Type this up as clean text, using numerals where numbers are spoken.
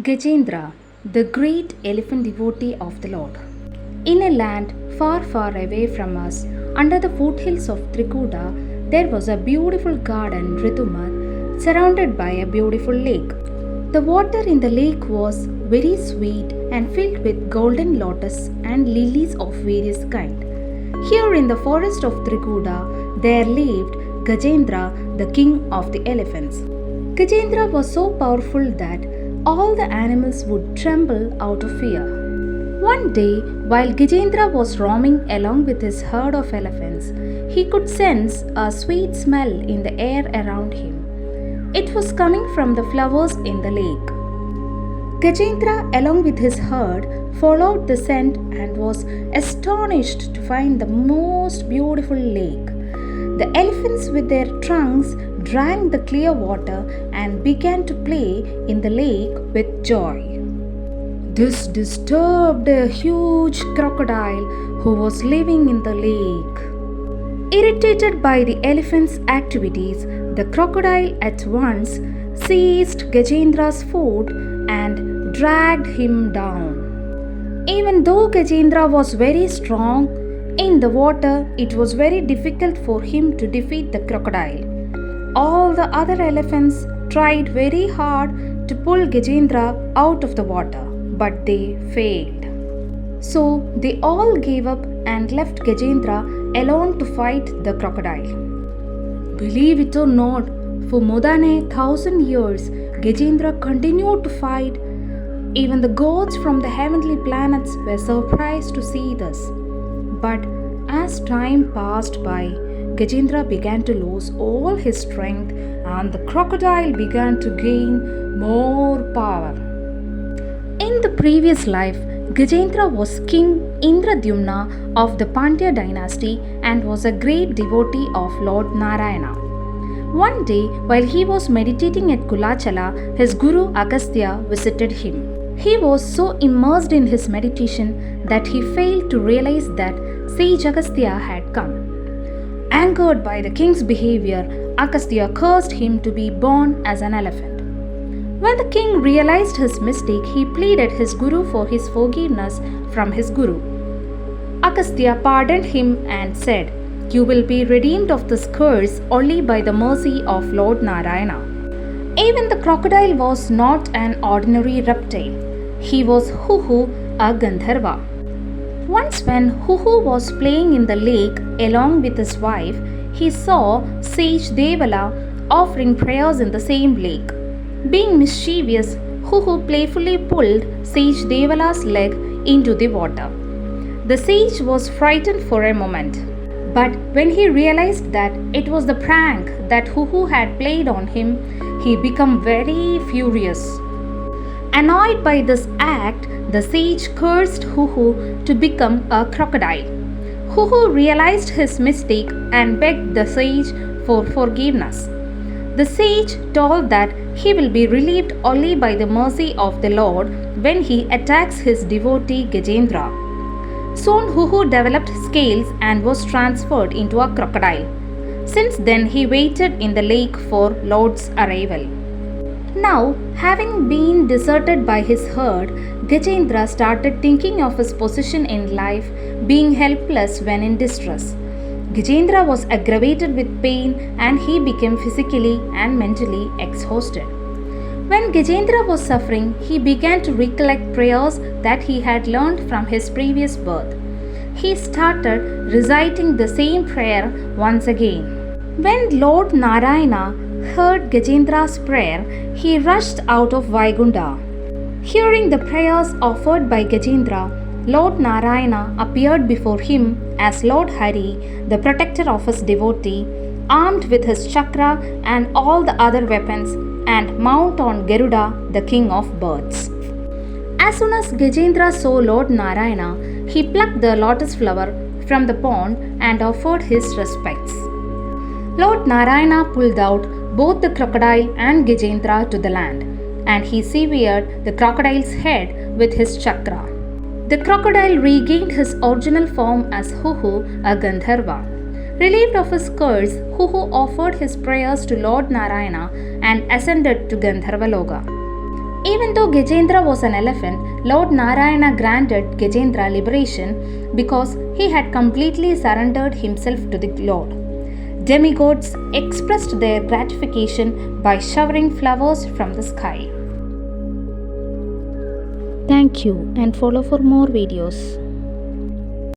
Gajendra, the great elephant devotee of the Lord. In a land far, far away from us, under the foothills of Trikuta, there was a beautiful garden, Ritumar, surrounded by a beautiful lake. The water in the lake was very sweet and filled with golden lotus and lilies of various kinds. Here in the forest of Trikuta, there lived Gajendra, the king of the elephants. Gajendra was so powerful that all the animals would tremble out of fear. One day, while Gajendra was roaming along with his herd of elephants, he could sense a sweet smell in the air around him. It was coming from the flowers in the lake. Gajendra, along with his herd, followed the scent and was astonished to find the most beautiful lake. The elephants, with their trunks, drank the clear water and began to play in the lake with joy. This disturbed a huge crocodile who was living in the lake. Irritated by the elephants' activities, the crocodile at once seized Gajendra's foot and dragged him down. Even though Gajendra was very strong in the water, it was very difficult for him to defeat the crocodile. All the other elephants tried very hard to pull Gajendra out of the water, but they failed. So they all gave up and left Gajendra alone to fight the crocodile. Believe it or not, for more than 1,000 years, Gajendra continued to fight. Even the gods from the heavenly planets were surprised to see this. But as time passed by, Gajendra began to lose all his strength and the crocodile began to gain more power. In the previous life, Gajendra was King Indradyumna of the Pandya dynasty and was a great devotee of Lord Narayana. One day, while he was meditating at Kulachala, his guru Agastya visited him. He was so immersed in his meditation that he failed to realize that sage Agastya had come. Angered by the king's behavior, Agastya cursed him to be born as an elephant. When the king realized his mistake, he pleaded his guru for his forgiveness from his guru. Agastya pardoned him and said, "You will be redeemed of this curse only by the mercy of Lord Narayana." Even the crocodile was not an ordinary reptile. He was Huhu, a Gandharva. Once when Huhu was playing in the lake along with his wife, he saw sage Devala offering prayers in the same lake. Being mischievous, Huhu playfully pulled sage Devala's leg into the water. The sage was frightened for a moment, but when he realized that it was the prank that Huhu had played on him, he became very furious. Annoyed by this act, the sage cursed Huhu to become a crocodile. Huhu realized his mistake and begged the sage for forgiveness. The sage told that he will be relieved only by the mercy of the Lord when he attacks his devotee Gajendra. Soon Huhu developed scales and was transferred into a crocodile. Since then he waited in the lake for Lord's arrival. Now, having been deserted by his herd, Gajendra started thinking of his position in life, being helpless when in distress. Gajendra was aggravated with pain and he became physically and mentally exhausted. When Gajendra was suffering, he began to recollect prayers that he had learned from his previous birth. He started reciting the same prayer once again. When Lord Narayana heard Gajendra's prayer, he rushed out of Vaikunta. Hearing the prayers offered by Gajendra, Lord Narayana appeared before him as Lord Hari, the protector of his devotee, armed with his chakra and all the other weapons, and mount on Garuda, the king of birds. As soon as Gajendra saw Lord Narayana, he plucked the lotus flower from the pond and offered his respects. Lord Narayana pulled out both the crocodile and Gajendra to the land, and he severed the crocodile's head with his chakra. The crocodile regained his original form as Huhu, a Gandharva. Relieved of his curse, Huhu offered his prayers to Lord Narayana and ascended to Gandharva Loka. Even though Gajendra was an elephant, Lord Narayana granted Gajendra liberation because he had completely surrendered himself to the Lord. Demigods expressed their gratification by showering flowers from the sky. Thank you and follow for more videos.